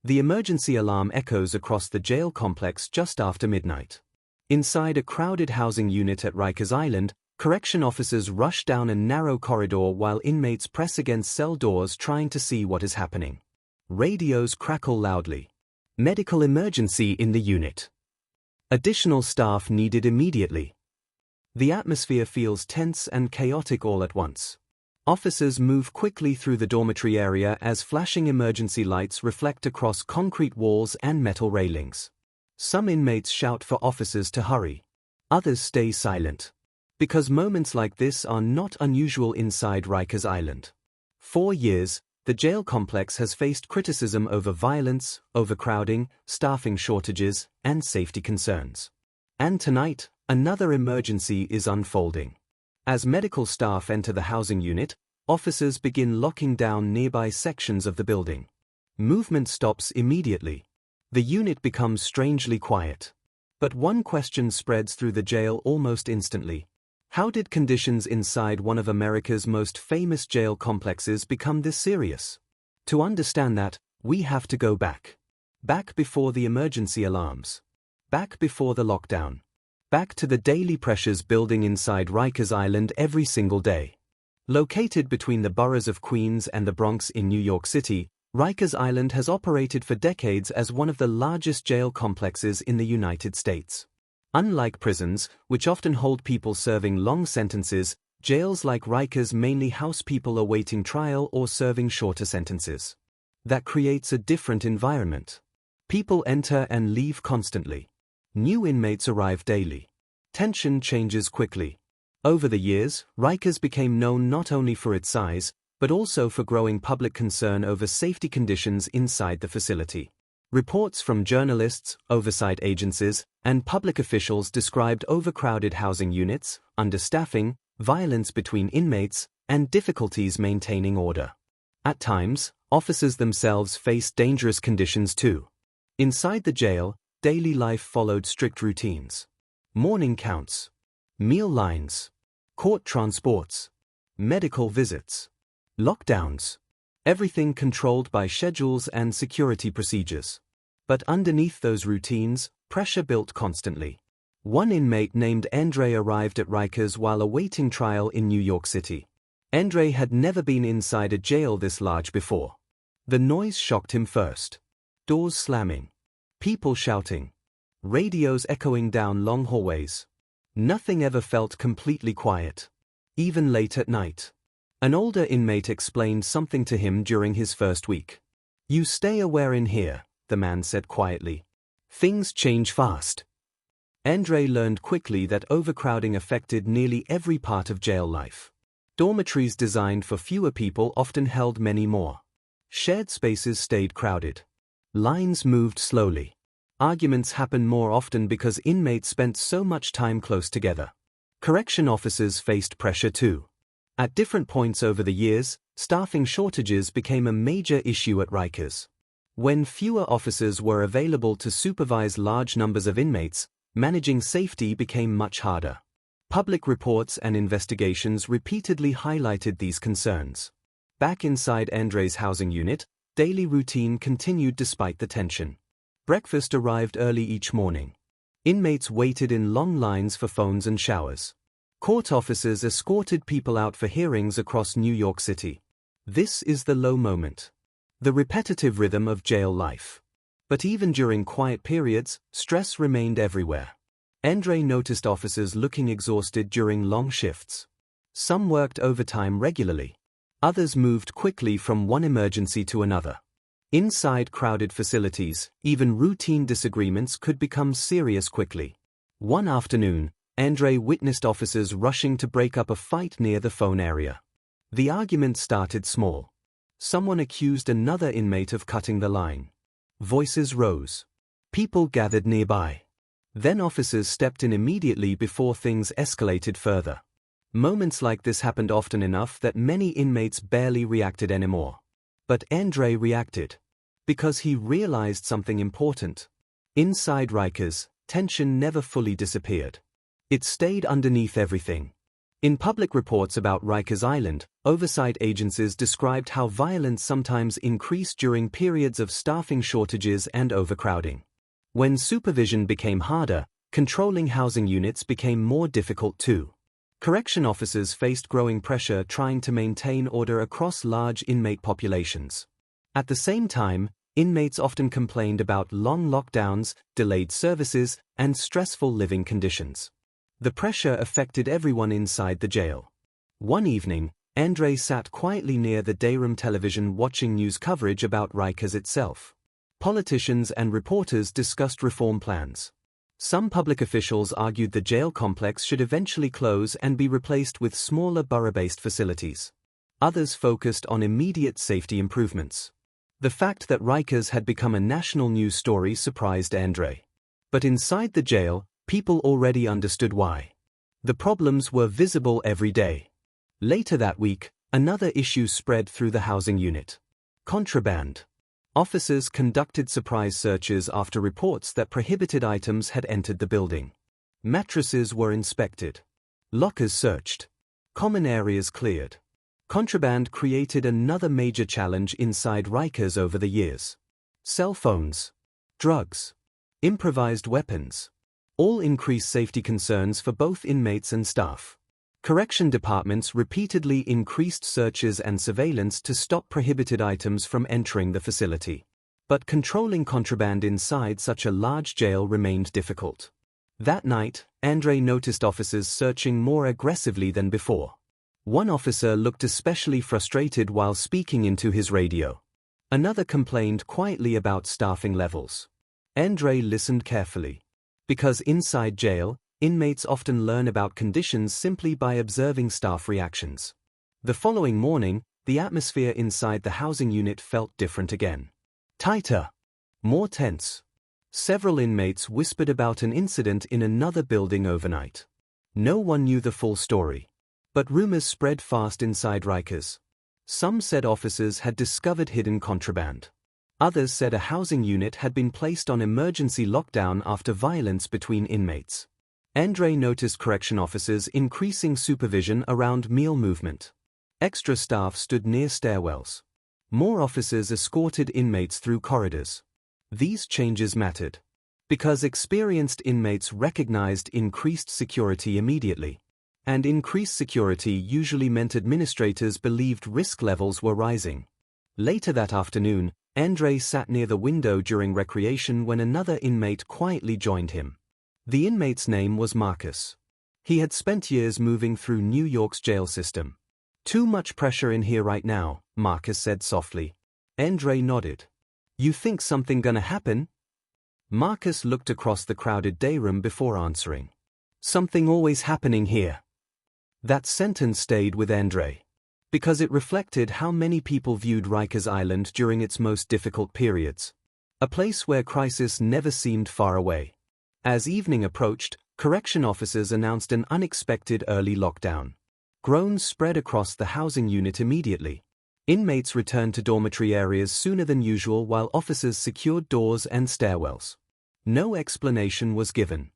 The emergency alarm echoes across the jail complex just after midnight. Inside a crowded housing unit at Rikers Island, correction officers rush down a narrow corridor while inmates press against cell doors trying to see what is happening. Radios crackle loudly. Medical emergency in the unit. Additional staff needed immediately. The atmosphere feels tense and chaotic all at once. Officers move quickly through the dormitory area as flashing emergency lights reflect across concrete walls and metal railings. Some inmates shout for officers to hurry. Others stay silent. Because moments like this are not unusual inside Rikers Island. For years, the jail complex has faced criticism over violence, overcrowding, staffing shortages, and safety concerns. And tonight, another emergency is unfolding. As medical staff enter the housing unit, officers begin locking down nearby sections of the building. Movement stops immediately. The unit becomes strangely quiet. But one question spreads through the jail almost instantly. How did conditions inside one of America's most famous jail complexes become this serious? To understand that, we have to go back. Back before the emergency alarms. Back before the lockdown. Back to the daily pressures building inside Rikers Island every single day. Located between the boroughs of Queens and the Bronx in New York City, Rikers Island has operated for decades as one of the largest jail complexes in the United States. Unlike prisons, which often hold people serving long sentences, jails like Rikers mainly house people awaiting trial or serving shorter sentences. That creates a different environment. People enter and leave constantly. New inmates arrive daily. Tension changes quickly. Over the years, Rikers became known not only for its size, but also for growing public concern over safety conditions inside the facility. Reports from journalists, oversight agencies, and public officials described overcrowded housing units, understaffing, violence between inmates, and difficulties maintaining order. At times, officers themselves faced dangerous conditions too. Inside the jail, daily life followed strict routines. Morning counts, meal lines, court transports, medical visits, lockdowns. Everything controlled by schedules and security procedures. But underneath those routines, pressure built constantly. One inmate named Andre arrived at Rikers while awaiting trial in New York City. Andre had never been inside a jail this large before. The noise shocked him first. Doors slamming. People shouting. Radios echoing down long hallways. Nothing ever felt completely quiet. Even late at night. An older inmate explained something to him during his first week. "You stay aware in here," the man said quietly. "Things change fast." Andre learned quickly that overcrowding affected nearly every part of jail life. Dormitories designed for fewer people often held many more. Shared spaces stayed crowded. Lines moved slowly. Arguments happened more often because inmates spent so much time close together. Correction officers faced pressure too. At different points over the years, staffing shortages became a major issue at Rikers. When fewer officers were available to supervise large numbers of inmates, managing safety became much harder. Public reports and investigations repeatedly highlighted these concerns. Back inside Andre's housing unit, daily routine continued despite the tension. Breakfast arrived early each morning. Inmates waited in long lines for phones and showers. Court officers escorted people out for hearings across New York City. This is the low moment. The repetitive rhythm of jail life. But even during quiet periods, stress remained everywhere. Andre noticed officers looking exhausted during long shifts. Some worked overtime regularly. Others moved quickly from one emergency to another. Inside crowded facilities, even routine disagreements could become serious quickly. One afternoon, Andre witnessed officers rushing to break up a fight near the phone area. The argument started small. Someone accused another inmate of cutting the line. Voices rose. People gathered nearby. Then officers stepped in immediately before things escalated further. Moments like this happened often enough that many inmates barely reacted anymore. But Andre reacted. Because he realized something important. Inside Rikers, tension never fully disappeared. It stayed underneath everything. In public reports about Rikers Island, oversight agencies described how violence sometimes increased during periods of staffing shortages and overcrowding. When supervision became harder, controlling housing units became more difficult too. Correction officers faced growing pressure trying to maintain order across large inmate populations. At the same time, inmates often complained about long lockdowns, delayed services, and stressful living conditions. The pressure affected everyone inside the jail. One evening, Andre sat quietly near the dayroom television watching news coverage about Rikers itself. Politicians and reporters discussed reform plans. Some public officials argued the jail complex should eventually close and be replaced with smaller borough-based facilities. Others focused on immediate safety improvements. The fact that Rikers had become a national news story surprised Andre. But inside the jail, people already understood why. The problems were visible every day. Later that week, another issue spread through the housing unit. Contraband. Officers conducted surprise searches after reports that prohibited items had entered the building. Mattresses were inspected. Lockers searched. Common areas cleared. Contraband created another major challenge inside Rikers over the years. Cell phones, drugs, improvised weapons. All increased safety concerns for both inmates and staff. Correction departments repeatedly increased searches and surveillance to stop prohibited items from entering the facility. But controlling contraband inside such a large jail remained difficult. That night, Andre noticed officers searching more aggressively than before. One officer looked especially frustrated while speaking into his radio. Another complained quietly about staffing levels. Andre listened carefully. Because inside jail, inmates often learn about conditions simply by observing staff reactions. The following morning, the atmosphere inside the housing unit felt different again. Tighter. More tense. Several inmates whispered about an incident in another building overnight. No one knew the full story. But rumors spread fast inside Rikers. Some said officers had discovered hidden contraband. Others said a housing unit had been placed on emergency lockdown after violence between inmates. Andre noticed correction officers increasing supervision around meal movement. Extra staff stood near stairwells. More officers escorted inmates through corridors. These changes mattered. Because experienced inmates recognized increased security immediately. And increased security usually meant administrators believed risk levels were rising. Later that afternoon, Andre sat near the window during recreation when another inmate quietly joined him. The inmate's name was Marcus. He had spent years moving through New York's jail system. "Too much pressure in here right now," Marcus said softly. Andre nodded. "You think something gonna happen?" Marcus looked across the crowded dayroom before answering. "Something always happening here." That sentence stayed with Andre. Because it reflected how many people viewed Rikers Island during its most difficult periods. A place where crisis never seemed far away. As evening approached, correction officers announced an unexpected early lockdown. Groans spread across the housing unit immediately. Inmates returned to dormitory areas sooner than usual while officers secured doors and stairwells. No explanation was given.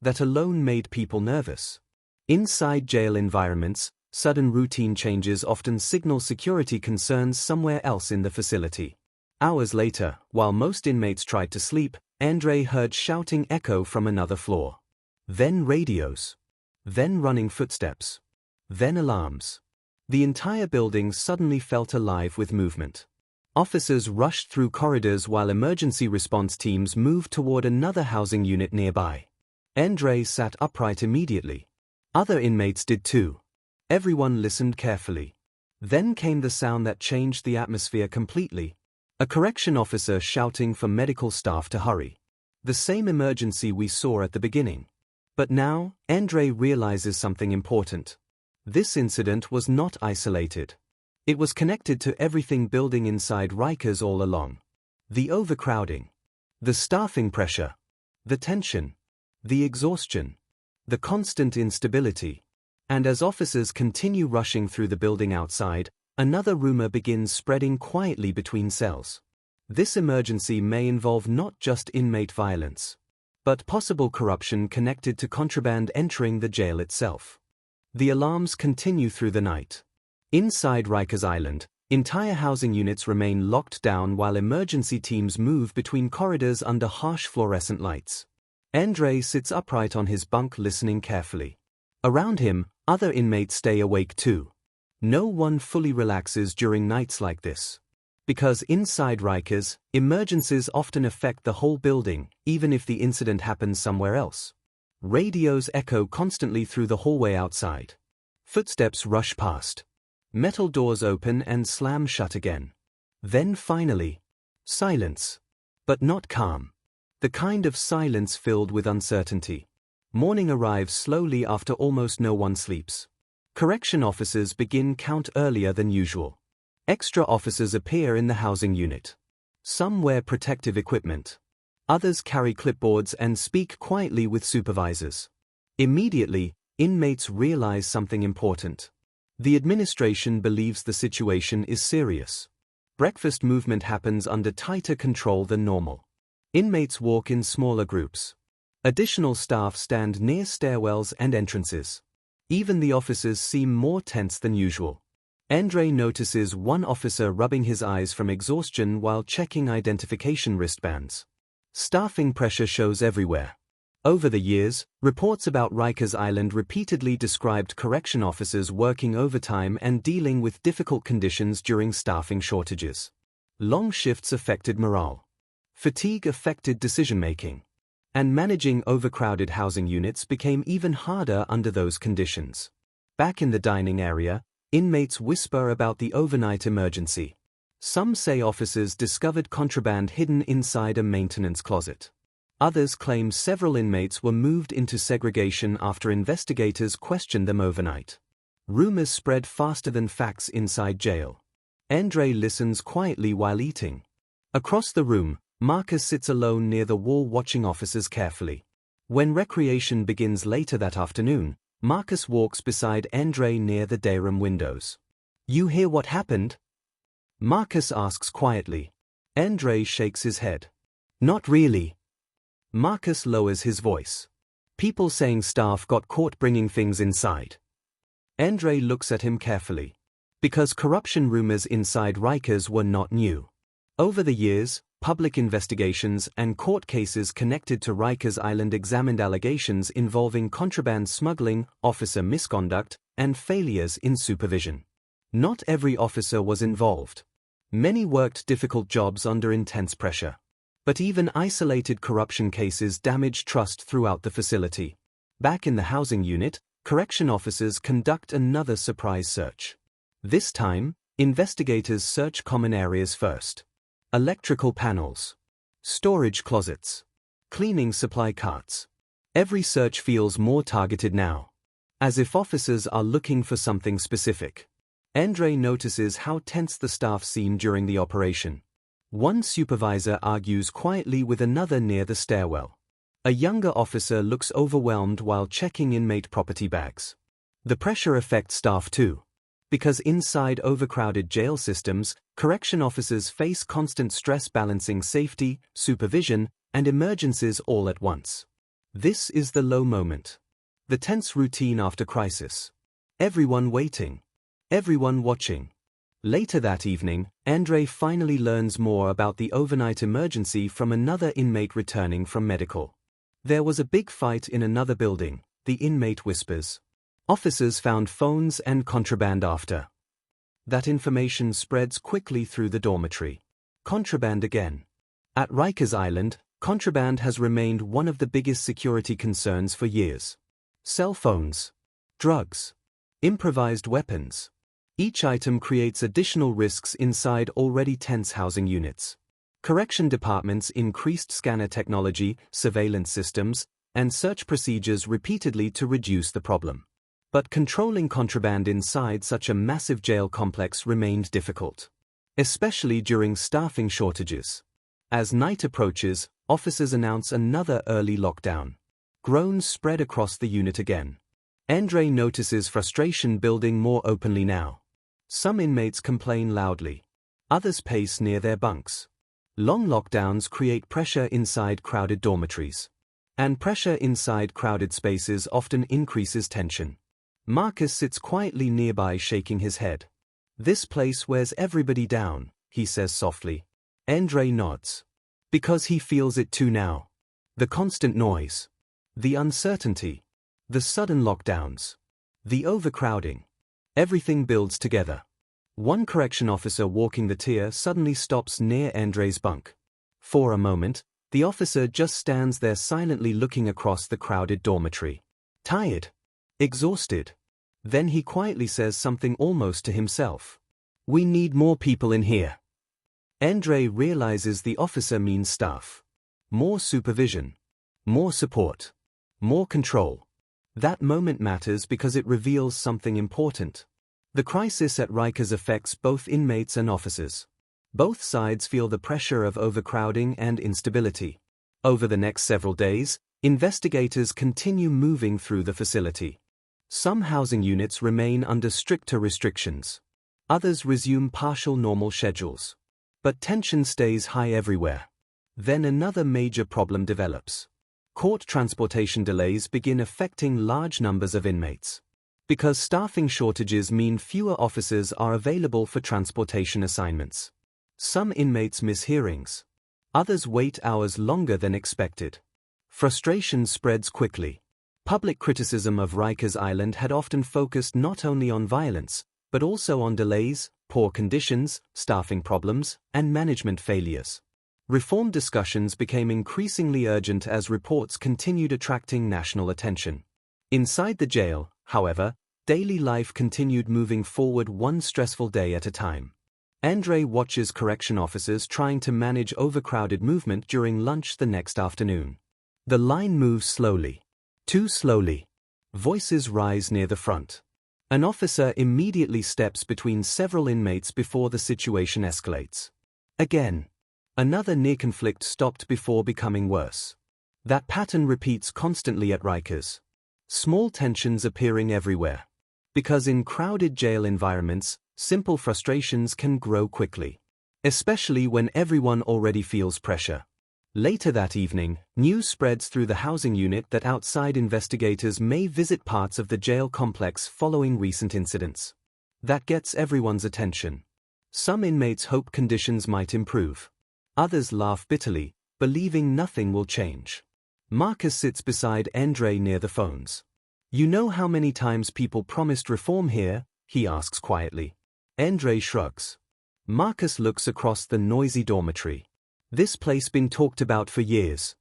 That alone made people nervous. Inside jail environments, sudden routine changes often signal security concerns somewhere else in the facility. Hours later, while most inmates tried to sleep, Andre heard shouting echo from another floor. Then radios. Then running footsteps. Then alarms. The entire building suddenly felt alive with movement. Officers rushed through corridors while emergency response teams moved toward another housing unit nearby. Andre sat upright immediately. Other inmates did too. Everyone listened carefully. Then came the sound that changed the atmosphere completely. A correction officer shouting for medical staff to hurry. The same emergency we saw at the beginning. But now, Andre realizes something important. This incident was not isolated. It was connected to everything building inside Rikers all along. The overcrowding. The staffing pressure. The tension. The exhaustion. The constant instability. And as officers continue rushing through the building outside, another rumor begins spreading quietly between cells. This emergency may involve not just inmate violence, but possible corruption connected to contraband entering the jail itself. The alarms continue through the night. Inside Rikers Island, entire housing units remain locked down while emergency teams move between corridors under harsh fluorescent lights. Andre sits upright on his bunk listening carefully. Around him, other inmates stay awake too. No one fully relaxes during nights like this. Because inside Rikers, emergencies often affect the whole building, even if the incident happens somewhere else. Radios echo constantly through the hallway outside. Footsteps rush past. Metal doors open and slam shut again. Then finally, silence. But not calm. The kind of silence filled with uncertainty. Morning arrives slowly after almost no one sleeps. Correction officers begin count earlier than usual. Extra officers appear in the housing unit. Some wear protective equipment. Others carry clipboards and speak quietly with supervisors. Immediately, inmates realize something important. The administration believes the situation is serious. Breakfast movement happens under tighter control than normal. Inmates walk in smaller groups. Additional staff stand near stairwells and entrances. Even the officers seem more tense than usual. Andre notices one officer rubbing his eyes from exhaustion while checking identification wristbands. Staffing pressure shows everywhere. Over the years, reports about Rikers Island repeatedly described correction officers working overtime and dealing with difficult conditions during staffing shortages. Long shifts affected morale. Fatigue affected decision-making. And managing overcrowded housing units became even harder under those conditions. Back in the dining area, inmates whisper about the overnight emergency. Some say officers discovered contraband hidden inside a maintenance closet. Others claim several inmates were moved into segregation after investigators questioned them overnight. Rumors spread faster than facts inside jail. Andre listens quietly while eating. Across the room, Marcus sits alone near the wall watching officers carefully. When recreation begins later that afternoon, Marcus walks beside Andre near the dayroom windows. "You hear what happened?" Marcus asks quietly. Andre shakes his head. "Not really." Marcus lowers his voice. "People saying staff got caught bringing things inside." Andre looks at him carefully. Because corruption rumors inside Rikers were not new. Over the years, public investigations and court cases connected to Rikers Island examined allegations involving contraband smuggling, officer misconduct, and failures in supervision. Not every officer was involved. Many worked difficult jobs under intense pressure. But even isolated corruption cases damaged trust throughout the facility. Back in the housing unit, correction officers conduct another surprise search. This time, investigators search common areas first. Electrical panels. Storage closets. Cleaning supply carts. Every search feels more targeted now. As if officers are looking for something specific. Andre notices how tense the staff seem during the operation. One supervisor argues quietly with another near the stairwell. A younger officer looks overwhelmed while checking inmate property bags. The pressure affects staff too. Because inside overcrowded jail systems, correction officers face constant stress balancing safety, supervision, and emergencies all at once. This is the low moment. The tense routine after crisis. Everyone waiting. Everyone watching. Later that evening, Andre finally learns more about the overnight emergency from another inmate returning from medical. There was a big fight in another building, the inmate whispers. Officers found phones and contraband after. That information spreads quickly through the dormitory. Contraband again. At Rikers Island, contraband has remained one of the biggest security concerns for years. Cell phones. Drugs. Improvised weapons. Each item creates additional risks inside already tense housing units. Correction departments increased scanner technology, surveillance systems, and search procedures repeatedly to reduce the problem. But controlling contraband inside such a massive jail complex remained difficult. Especially during staffing shortages. As night approaches, officers announce another early lockdown. Groans spread across the unit again. Andre notices frustration building more openly now. Some inmates complain loudly. Others pace near their bunks. Long lockdowns create pressure inside crowded dormitories. And pressure inside crowded spaces often increases tension. Marcus sits quietly nearby shaking his head. "This place wears everybody down," he says softly. Andre nods. Because he feels it too now. The constant noise. The uncertainty. The sudden lockdowns. The overcrowding. Everything builds together. One correction officer walking the tier suddenly stops near Andre's bunk. For a moment, the officer just stands there silently looking across the crowded dormitory. Tired. Exhausted. Then he quietly says something almost to himself. "We need more people in here." Andre realizes the officer means staff. More supervision. More support. More control. That moment matters because it reveals something important. The crisis at Rikers affects both inmates and officers. Both sides feel the pressure of overcrowding and instability. Over the next several days, investigators continue moving through the facility. Some housing units remain under stricter restrictions. Others resume partial normal schedules. But tension stays high everywhere. Then another major problem develops. Court transportation delays begin affecting large numbers of inmates. Because staffing shortages mean fewer officers are available for transportation assignments. Some inmates miss hearings. Others wait hours longer than expected. Frustration spreads quickly. Public criticism of Rikers Island had often focused not only on violence, but also on delays, poor conditions, staffing problems, and management failures. Reform discussions became increasingly urgent as reports continued attracting national attention. Inside the jail, however, daily life continued moving forward one stressful day at a time. Andre watches correction officers trying to manage overcrowded movement during lunch the next afternoon. The line moves slowly. Too slowly. Voices rise near the front. An officer immediately steps between several inmates before the situation escalates. Again. Another near conflict stopped before becoming worse. That pattern repeats constantly at Rikers. Small tensions appearing everywhere. Because in crowded jail environments, simple frustrations can grow quickly. Especially when everyone already feels pressure. Later that evening, news spreads through the housing unit that outside investigators may visit parts of the jail complex following recent incidents. That gets everyone's attention. Some inmates hope conditions might improve. Others laugh bitterly, believing nothing will change. Marcus sits beside Andre near the phones. "You know how many times people promised reform here?" he asks quietly. Andre shrugs. Marcus looks across the noisy dormitory. "This place been talked about for years."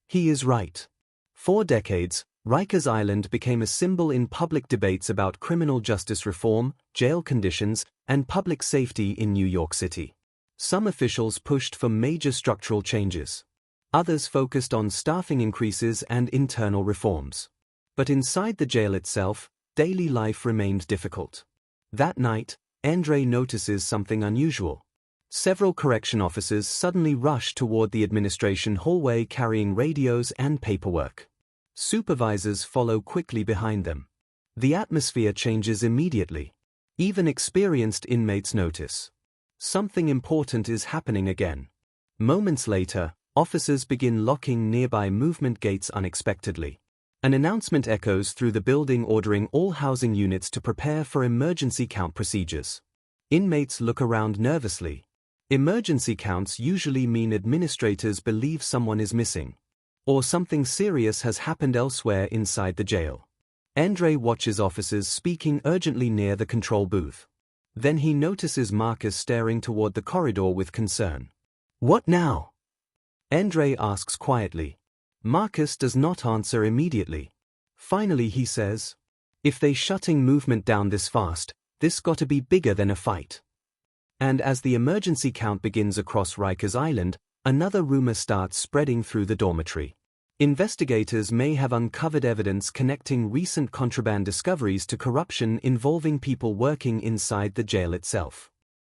He is right. For decades, Rikers Island became a symbol in public debates about criminal justice reform, jail conditions, and public safety in New York City. Some officials pushed for major structural changes. Others focused on staffing increases and internal reforms. But inside the jail itself, daily life remained difficult. That night, Andre notices something unusual. Several correction officers suddenly rush toward the administration hallway carrying radios and paperwork. Supervisors follow quickly behind them. The atmosphere changes immediately. Even experienced inmates notice. Something important is happening again. Moments later, officers begin locking nearby movement gates unexpectedly. An announcement echoes through the building ordering all housing units to prepare for emergency count procedures. Inmates look around nervously. Emergency counts usually mean administrators believe someone is missing. Or something serious has happened elsewhere inside the jail. Andre watches officers speaking urgently near the control booth. Then he notices Marcus staring toward the corridor with concern. "What now?" Andre asks quietly. Marcus does not answer immediately. Finally he says, "If they shutting movement down this fast, this gotta be bigger than a fight." And as the emergency count begins across Rikers Island, another rumor starts spreading through the dormitory. Investigators may have uncovered evidence connecting recent contraband discoveries to corruption involving people working inside the jail itself.